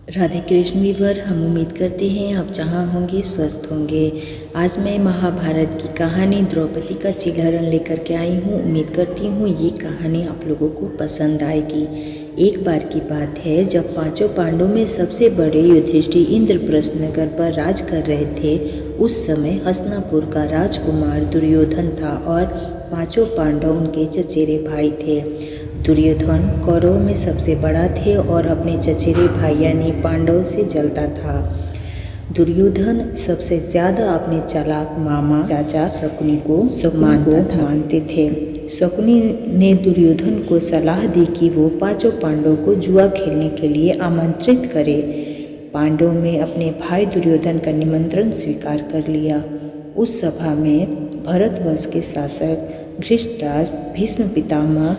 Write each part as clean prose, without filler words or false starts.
Radhe Krishna Weaver, हम उम्मीद करते हैं आप जहाँ होंगे स्वस्थ होंगे। आज मैं महाभारत की कहानी द्रौपदी का चिलहरण लेकर के आई हूँ। उम्मीद करती हूँ ये कहानी आप लोगों को पसंद आएगी। एक बार की बात है जब पांचों पांडवों में सबसे बड़े युधिष्ठिर इंद्रप्रस्थ नगर पर राज कर रहे थे। उस समय हस्तिनापुर का राजकुमार दुर्योधन था और पांचों पांडव उनके चचेरे भाई थे। दुर्योधन कौरवों में सबसे बड़ा थे और अपने चचेरे भाई यानी पांडव से जलता था। दुर्योधन सबसे ज्यादा अपने चालाक मामा चाचा शकुनी को मानते थे। शकुनी ने दुर्योधन को सलाह दी कि वो पांचों पांडवों को जुआ खेलने के लिए आमंत्रित करे। पांडवों में अपने भाई दुर्योधन का निमंत्रण स्वीकार कर लिया। उस सभा में भरतवंश के शासक धृतराष्ट्र, भीष्म पितामह,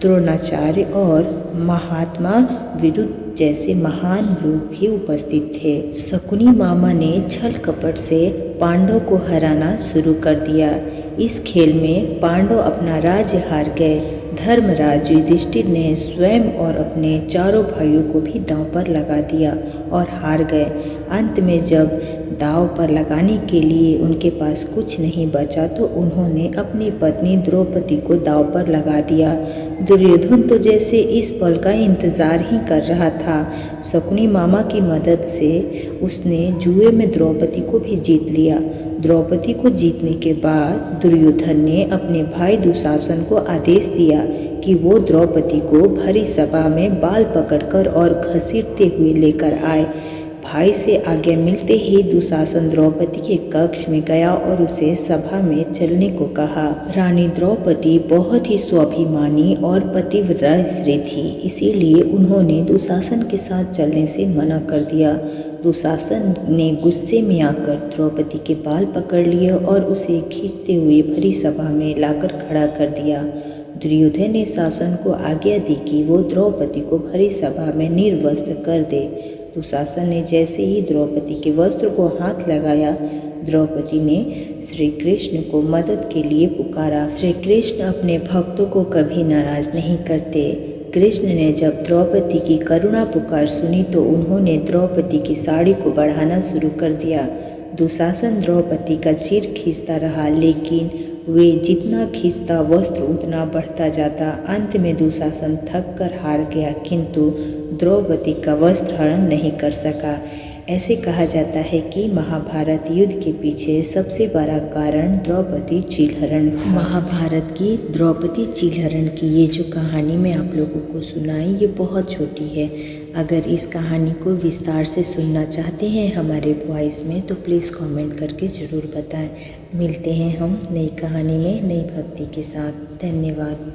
द्रोणाचार्य और महात्मा विदुर जैसे महान लोग भी उपस्थित थे। शकुनी मामा ने छल कपट से पांडवों को हराना शुरू कर दिया। इस खेल में पांडव अपना राज्य हार गए। धर्मराज युधिष्ठिर ने स्वयं और अपने चारों भाइयों को भी दांव पर लगा दिया और हार गए। अंत में जब दांव पर लगाने के लिए उनके पास कुछ नहीं बचा तो उन्होंने अपनी पत्नी द्रौपदी को दांव पर लगा दिया। दुर्योधन तो जैसे इस पल का इंतजार ही कर रहा था। शकुनी मामा की मदद से उसने जुए में द्रौपदी को भी जीत लिया। द्रौपदी को जीतने के बाद दुर्योधन ने अपने भाई दुशासन को आदेश दिया कि वो द्रौपदी को भरी सभा में बाल पकड़कर और घसीटते हुए लेकर आए। भाई से आज्ञा मिलते ही दुशासन द्रौपदी के कक्ष में गया और उसे सभा में चलने को कहा। रानी द्रौपदी बहुत ही स्वाभिमानी और पतिव्रता स्त्री थी, इसीलिए उन्होंने दुशासन के साथ चलने से मना कर दिया। दुशासन ने गुस्से में आकर द्रौपदी के बाल पकड़ लिए और उसे खींचते हुए भरी सभा में लाकर खड़ा कर दिया। दुर्योधन ने शासन को आज्ञा दी कि वो द्रौपदी को भरी सभा में निर्वस्त्र कर दे। दुशासन ने जैसे ही द्रौपदी के वस्त्र को हाथ लगाया, द्रौपदी ने श्री कृष्ण को मदद के लिए पुकारा। श्री कृष्ण अपने भक्तों को कभी नाराज नहीं करते। कृष्ण ने जब द्रौपदी की करुणा पुकार सुनी तो उन्होंने द्रौपदी की साड़ी को बढ़ाना शुरू कर दिया। दुशासन द्रौपदी का चीर खींचता रहा, लेकिन वे जितना खींचता वस्त्र उतना बढ़ता जाता। अंत में दुशासन थक कर हार गया, किंतु द्रौपदी का वस्त्र हरण नहीं कर सका। ऐसे कहा जाता है कि महाभारत युद्ध के पीछे सबसे बड़ा कारण द्रौपदी चिलहरण था। महाभारत की द्रौपदी चिलहरण की ये जो कहानी मैं आप लोगों को सुनाई, ये बहुत छोटी है। अगर इस कहानी को विस्तार से सुनना चाहते हैं हमारे वॉइस में तो प्लीज़ कमेंट करके ज़रूर बताएं। मिलते हैं हम नई कहानी में नई भक्ति के साथ। धन्यवाद।